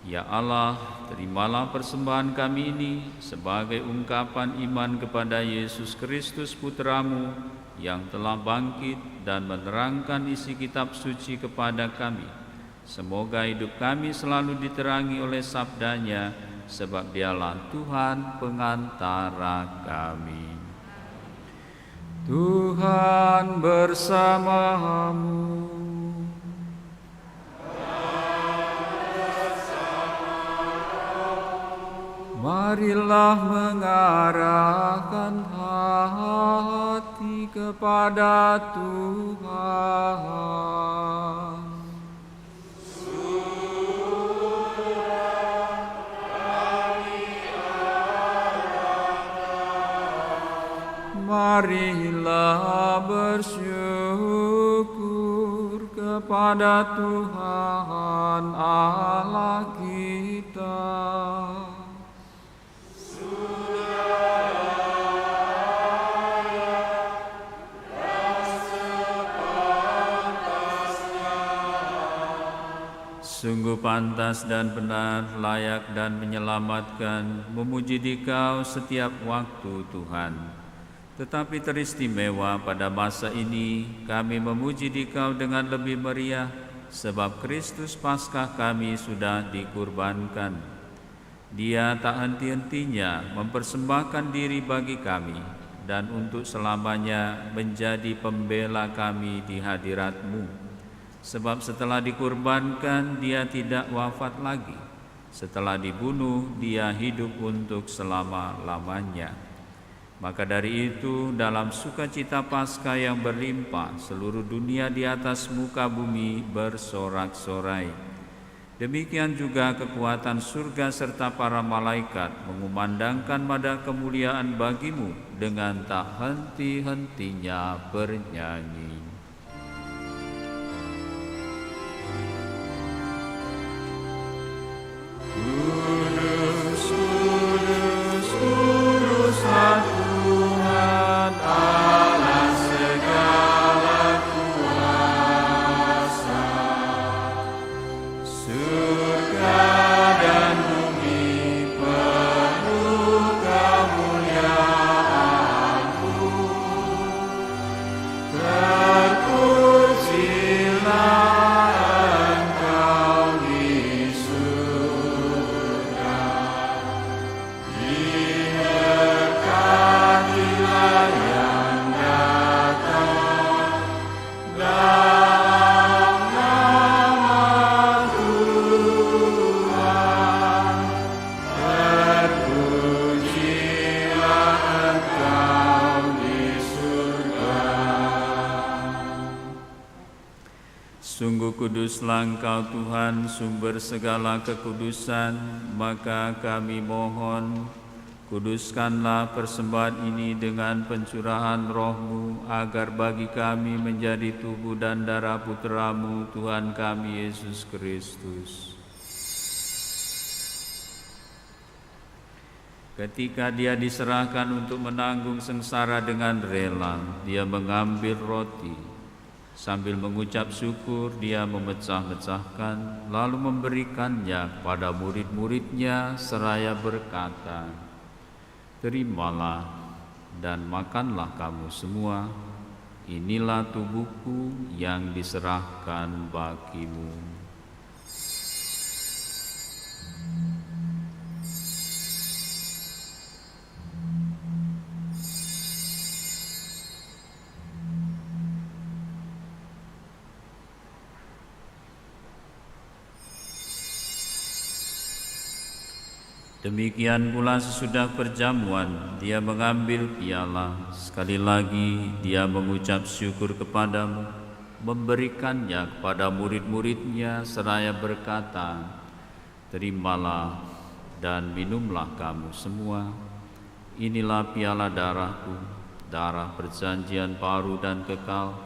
Ya Allah, terimalah persembahan kami ini sebagai ungkapan iman kepada Yesus Kristus Putra-Mu yang telah bangkit dan menerangkan isi kitab suci kepada kami. Semoga hidup kami selalu diterangi oleh sabdanya, sebab Dialah Tuhan pengantara kami. Tuhan bersamamu. Marilah mengarahkan hati kepada Tuhan. Marilah bersyukur kepada Tuhan Allah kita. Sungguh pantas dan benar, layak dan menyelamatkan, memuji Dikau setiap waktu Tuhan. Tetapi teristimewa pada masa ini, kami memuji Dikau dengan lebih meriah, sebab Kristus Paskah kami sudah dikurbankan. Dia tak henti-hentinya mempersembahkan diri bagi kami, dan untuk selamanya menjadi pembela kami di hadirat-Mu. Sebab setelah dikurbankan, Dia tidak wafat lagi. Setelah dibunuh, Dia hidup untuk selama-lamanya. Maka dari itu, dalam sukacita Paskah yang berlimpah, seluruh dunia di atas muka bumi bersorak-sorai. Demikian juga kekuatan surga serta para malaikat mengumandangkan mada kemuliaan bagi-Mu dengan tak henti-hentinya bernyanyi. Kudus, kudus, kuduslah Tuhan Allah segala kuasa. Surga dan bumi penuh kemuliaan-Mu. Terpujilah Sungguh kuduslah Engkau Tuhan, sumber segala kekudusan, maka kami mohon, kuduskanlah persembahan ini dengan pencurahan Roh-Mu, agar bagi kami menjadi tubuh dan darah Putra-Mu, Tuhan kami Yesus Kristus. Ketika Dia diserahkan untuk menanggung sengsara dengan rela, Dia mengambil roti. Sambil mengucap syukur, Dia memecah-mecahkan, lalu memberikannya kepada murid-murid-Nya seraya berkata, "Terimalah dan makanlah kamu semua, inilah tubuhku yang diserahkan bagimu." Demikian pula sesudah perjamuan, Dia mengambil piala. Sekali lagi Dia mengucap syukur kepadamu, memberikannya kepada murid-murid-Nya seraya berkata, "Terimalah dan minumlah kamu semua, inilah piala darahku darah perjanjian baru dan kekal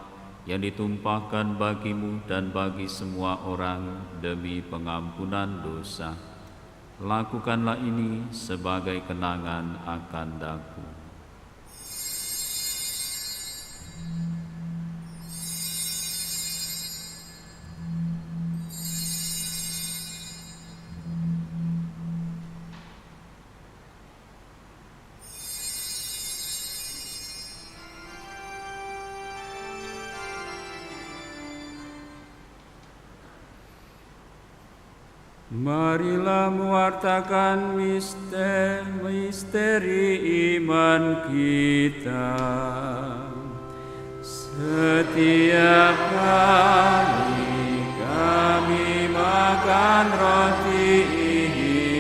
yang ditumpahkan bagimu dan bagi semua orang demi pengampunan dosa. Lakukanlah ini sebagai kenangan akan daku. Marilah mewartakan misteri iman kita. Setiap kali kami makan roti ini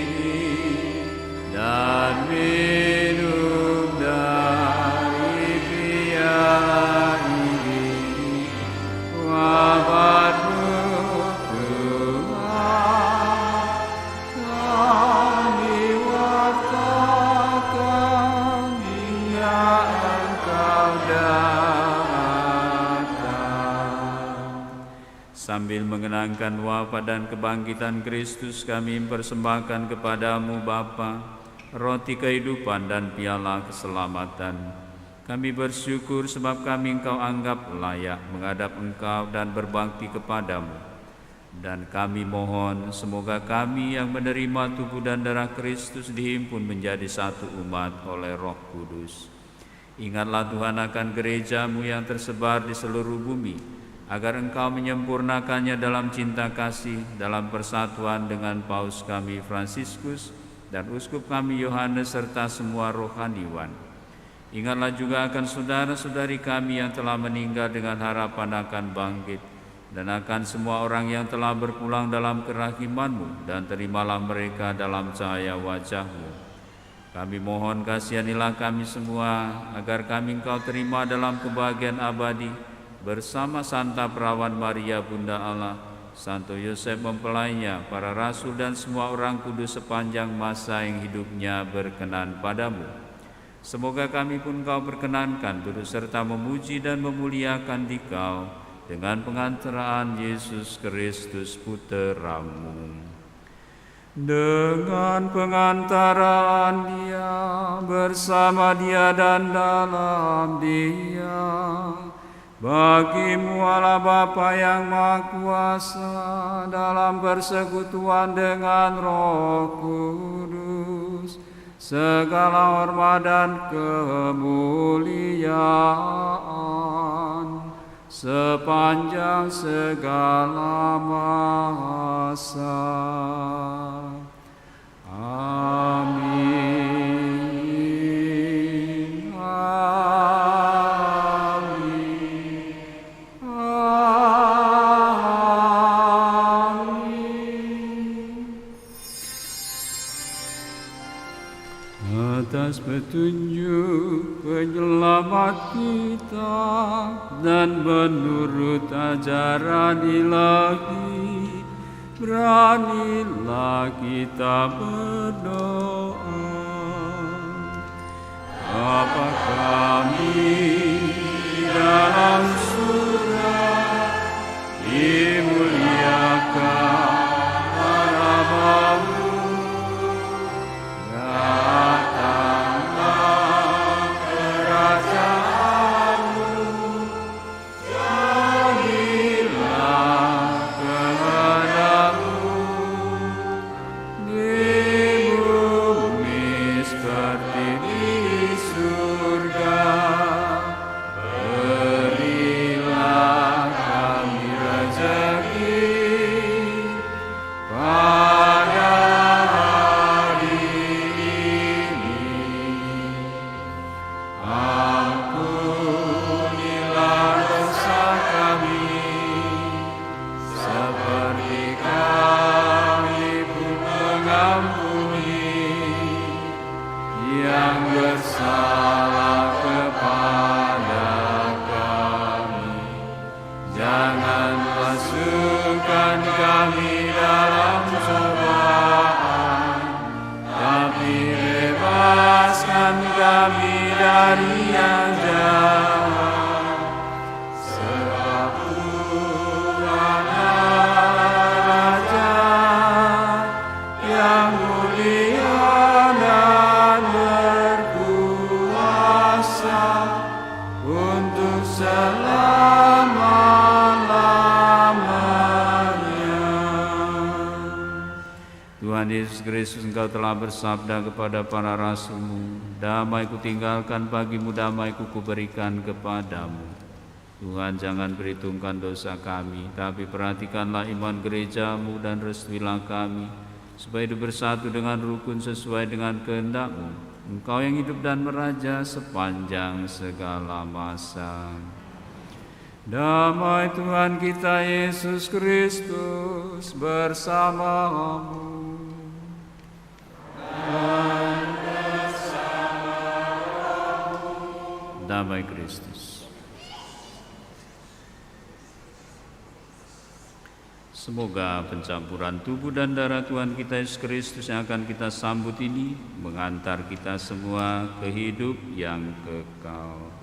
dan minum dari piala ini, wafatmu Sambil mengenangkan wafat dan kebangkitan Kristus, kami mempersembahkan kepadamu Bapa roti kehidupan dan piala keselamatan. Kami bersyukur sebab kami Engkau anggap layak menghadap Engkau dan berbakti kepadamu. Dan kami mohon semoga kami yang menerima tubuh dan darah Kristus dihimpun menjadi satu umat oleh Roh Kudus. Ingatlah Tuhan akan gerejamu yang tersebar di seluruh bumi, agar Engkau menyempurnakannya dalam cinta kasih, dalam persatuan dengan Paus kami Fransiskus dan Uskup kami Yohanes serta semua rohaniwan. Ingatlah juga akan saudara-saudari kami yang telah meninggal dengan harapan akan bangkit, dan akan semua orang yang telah berpulang dalam kerahiman-Mu, dan terimalah mereka dalam cahaya wajah-Mu. Kami mohon kasihanilah kami semua, agar kami Engkau terima dalam kebahagiaan abadi, bersama Santa Perawan Maria Bunda Allah, Santo Yosef mempelainya, para rasul dan semua orang kudus sepanjang masa yang hidupnya berkenan padamu. Semoga kami pun Kau perkenankan turut serta memuji dan memuliakan Dikau dengan pengantaraan Yesus Kristus Putra-Mu. Dengan pengantaraan Dia, bersama Dia dan dalam Dia, bagimu Allah Bapa yang Maha Kuasa, dalam persekutuan dengan Roh Kudus, segala hormat dan kemuliaan sepanjang segala masa. Amin. Atas petunjuk penyelamat kita dan menurut ajaran ilahi, beranilah kita berdoa. Bapa kami di dalam surga, dimuliakan namamu. Kami dari yang jahat. untuk selama-lamanya. Tuhan Yesus Kristus, Engkau telah bersabda kepada para rasul-Mu, damai ku tinggalkan bagimu, damai ku kuberikan kepadamu. Tuhan, jangan perhitungkan dosa kami, tapi perhatikanlah iman gereja-Mu dan restuilah kami, supaya hidup bersatu dengan rukun sesuai dengan kehendak-Mu. Engkau yang hidup dan meraja sepanjang segala masa. Damai Tuhan kita Yesus Kristus bersamamu. Damai Kristus. Semoga pencampuran tubuh dan darah Tuhan kita Yesus Kristus yang akan kita sambut ini mengantar kita semua ke hidup yang kekal.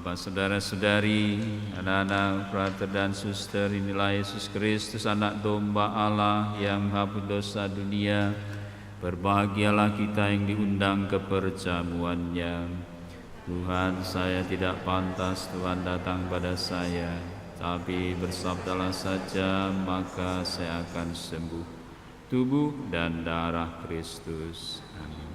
Bapak, saudara-saudari, anak-anak, frater dan suster, inilah Yesus Kristus, anak domba Allah yang menghapus dosa dunia. Berbahagialah kita yang diundang ke perjamuannya. Tuhan, saya tidak pantas Tuhan datang pada saya, tapi bersabdalah saja, maka saya akan sembuh. Tubuh dan darah Kristus. Amin.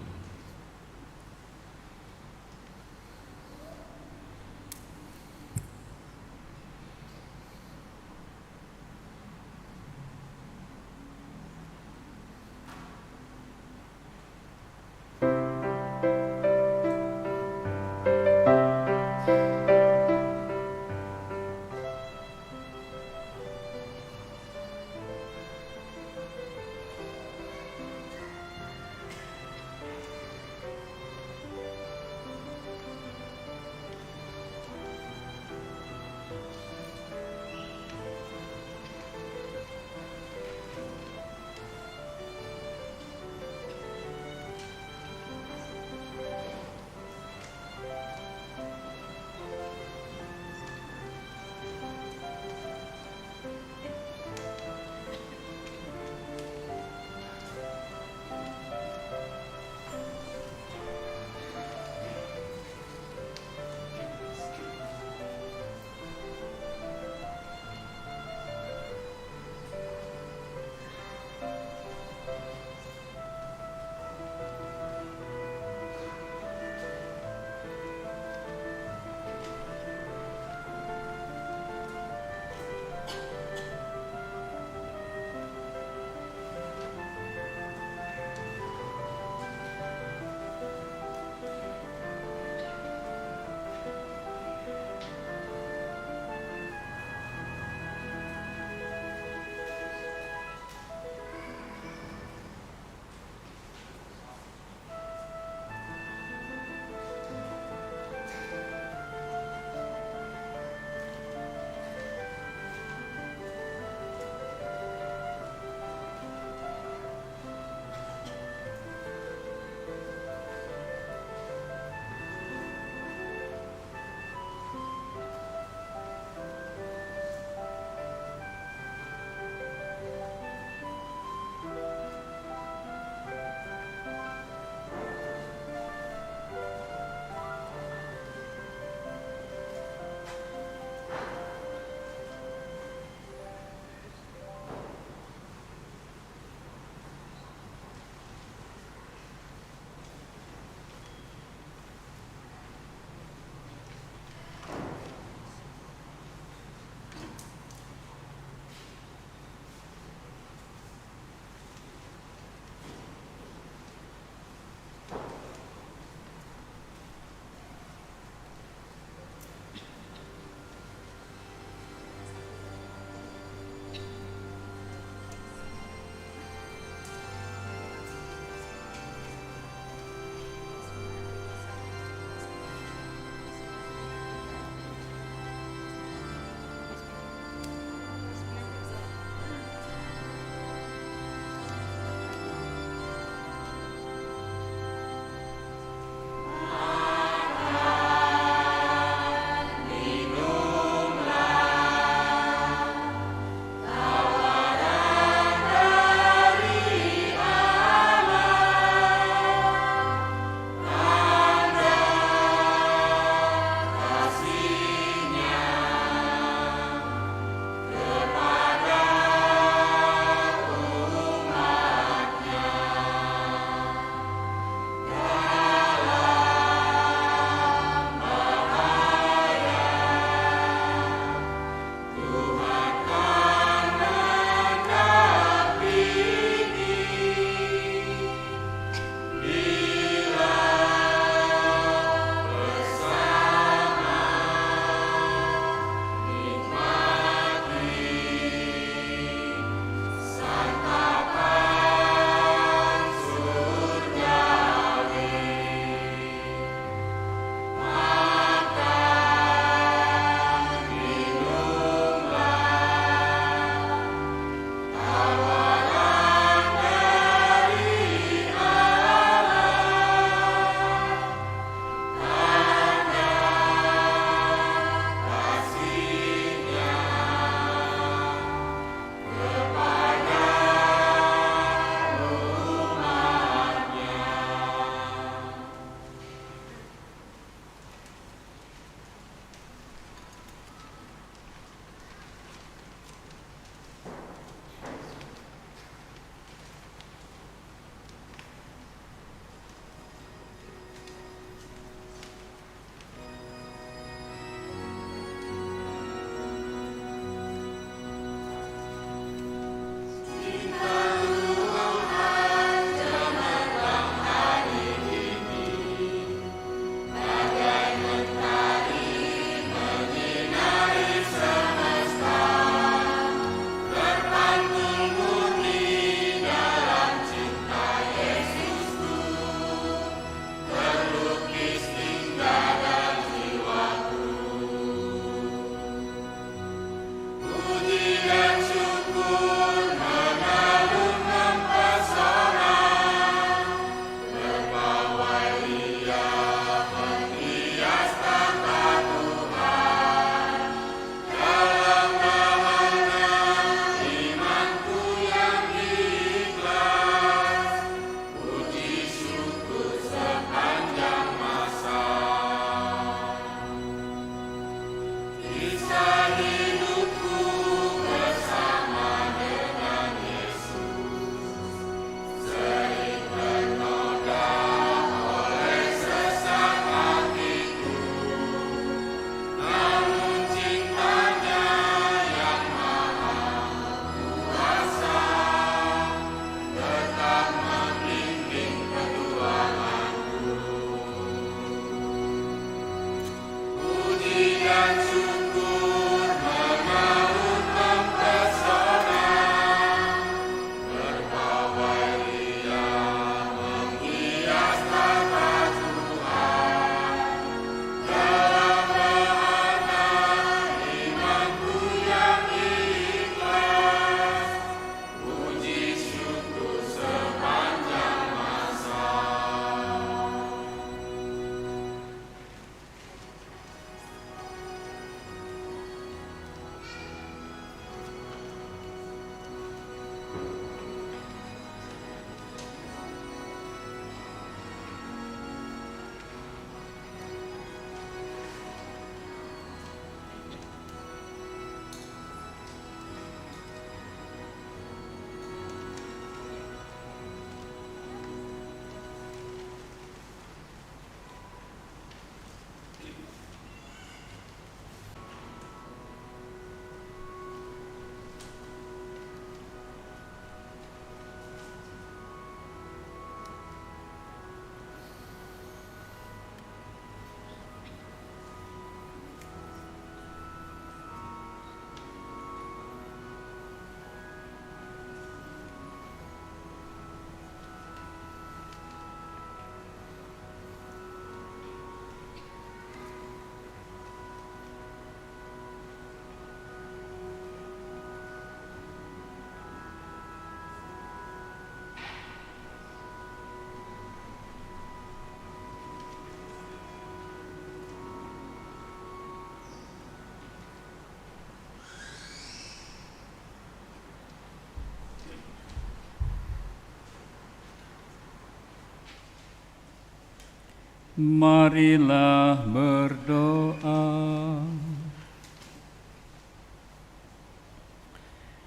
Marilah berdoa.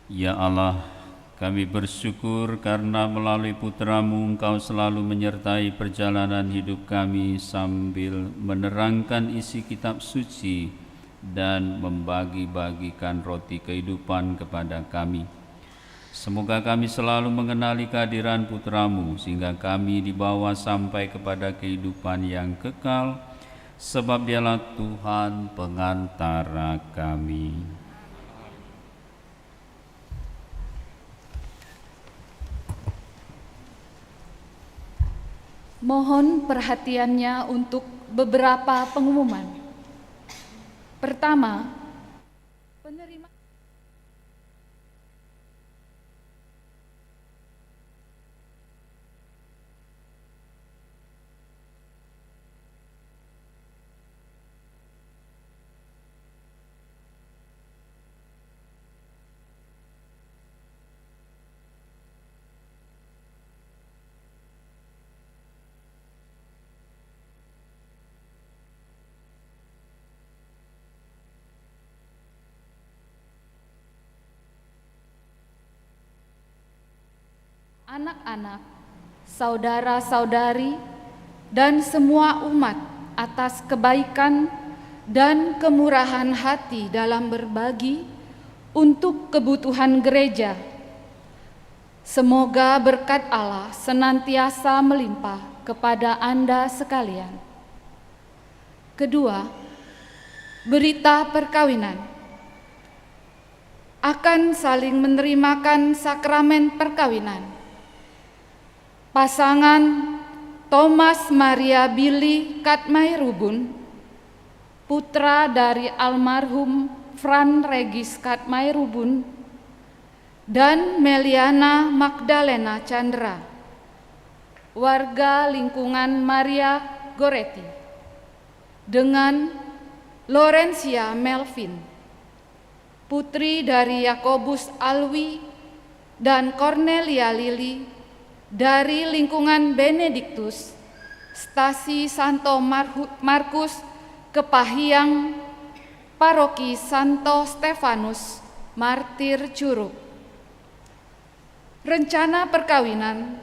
Ya Allah, kami bersyukur karena melalui putra-Mu Engkau selalu menyertai perjalanan hidup kami sambil menerangkan isi kitab suci dan membagi-bagikan roti kehidupan kepada kami. Semoga kami selalu mengenali kehadiran putra-Mu sehingga kami dibawa sampai kepada kehidupan yang kekal, sebab Dialah Tuhan pengantara kami. Mohon perhatiannya untuk beberapa pengumuman. Pertama, penerima anak-anak, saudara-saudari, dan semua umat atas kebaikan dan kemurahan hati dalam berbagi untuk kebutuhan gereja. Semoga berkat Allah senantiasa melimpah kepada Anda sekalian. Kedua, berita perkawinan. Akan saling menerimakan sakramen perkawinan. Pasangan Thomas Maria Billy Katmairubun, putra dari almarhum Fran Regis Katmairubun, dan Meliana Magdalena Chandra, warga lingkungan Maria Goretti, dengan Lorencia Melvin, putri dari Yakobus Alwi dan Cornelia Lili, dari lingkungan Benediktus, Stasi Santo Markus Kepahiang, Paroki Santo Stefanus, Martir Curug. Rencana perkawinan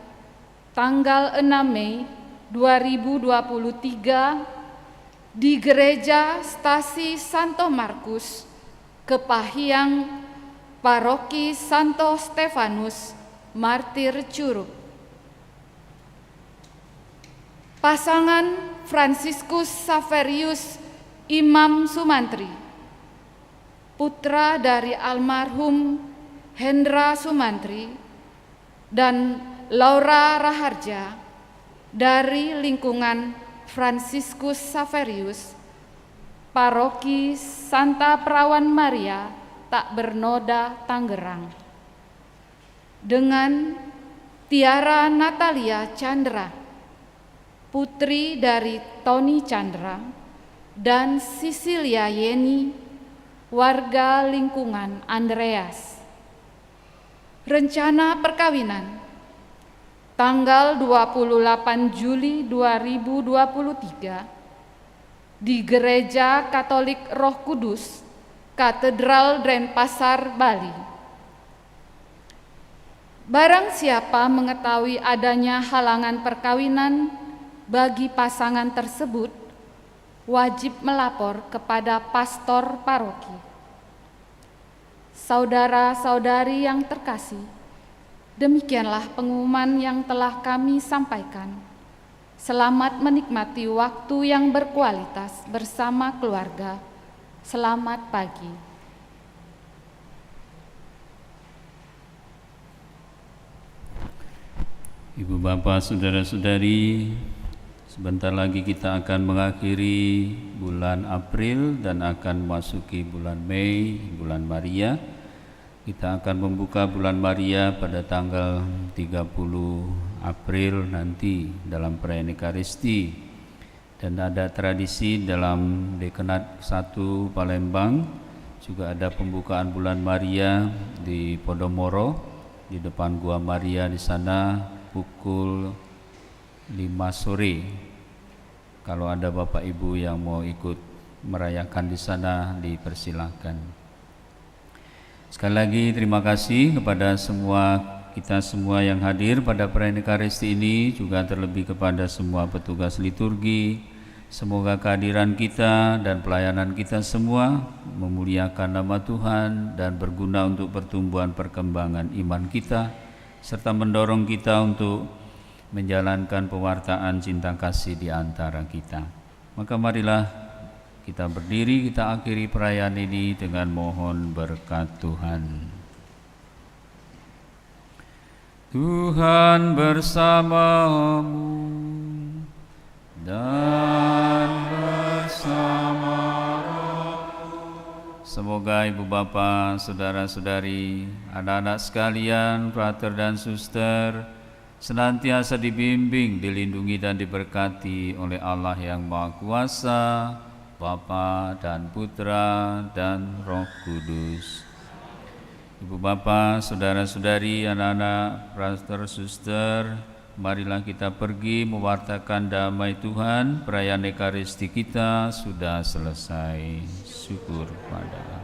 tanggal 6 Mei 2023 di Gereja Stasi Santo Markus Kepahiang, Paroki Santo Stefanus, Martir Curug. Pasangan Franciscus Saverius Imam Sumantri, putra dari almarhum Hendra Sumantri dan Laura Raharja, dari lingkungan Franciscus Saverius, Paroki Santa Perawan Maria Tak Bernoda, Tangerang, dengan Tiara Natalia Chandra, putri dari Tony Chandra, dan Sisilia Yeni, warga lingkungan Andreas. Rencana perkawinan tanggal 28 Juli 2023 di Gereja Katolik Roh Kudus, Katedral Denpasar, Bali. Barang siapa mengetahui adanya halangan perkawinan bagi pasangan tersebut, wajib melapor kepada pastor paroki. Saudara-saudari yang terkasih, demikianlah pengumuman yang telah kami sampaikan. Selamat menikmati waktu yang berkualitas bersama keluarga. Selamat pagi. Ibu bapak saudara-saudari, sebentar lagi kita akan mengakhiri bulan April dan akan memasuki bulan Mei, bulan Maria. Kita akan membuka bulan Maria pada tanggal 30 April nanti dalam perayaan Ekaristi. Dan ada tradisi dalam Dekanat 1 Palembang, juga ada pembukaan bulan Maria di Podomoro, di depan Gua Maria di sana pukul 5 sore. Kalau ada Bapak Ibu yang mau ikut merayakan di sana, dipersilahkan. Sekali lagi terima kasih kepada kita semua yang hadir pada perayaan Ekaristi ini, juga terlebih kepada semua petugas liturgi. Semoga kehadiran kita dan pelayanan kita semua memuliakan nama Tuhan dan berguna untuk pertumbuhan perkembangan iman kita, serta mendorong kita untuk menjalankan pewartaan cinta kasih di antara kita. Maka marilah kita berdiri, kita akhiri perayaan ini dengan mohon berkat Tuhan. Tuhan bersamamu dan bersama rohmu. Semoga Ibu Bapa, Saudara-saudari, anak-anak sekalian, frater dan suster, senantiasa dibimbing, dilindungi dan diberkati oleh Allah yang Maha Kuasa, Bapa dan Putra dan Roh Kudus. Ibu Bapa, Saudara-saudari, anak-anak, frater, suster, marilah kita pergi mewartakan damai Tuhan. Perayaan Ekaristi kita sudah selesai. Syukur pada Allah.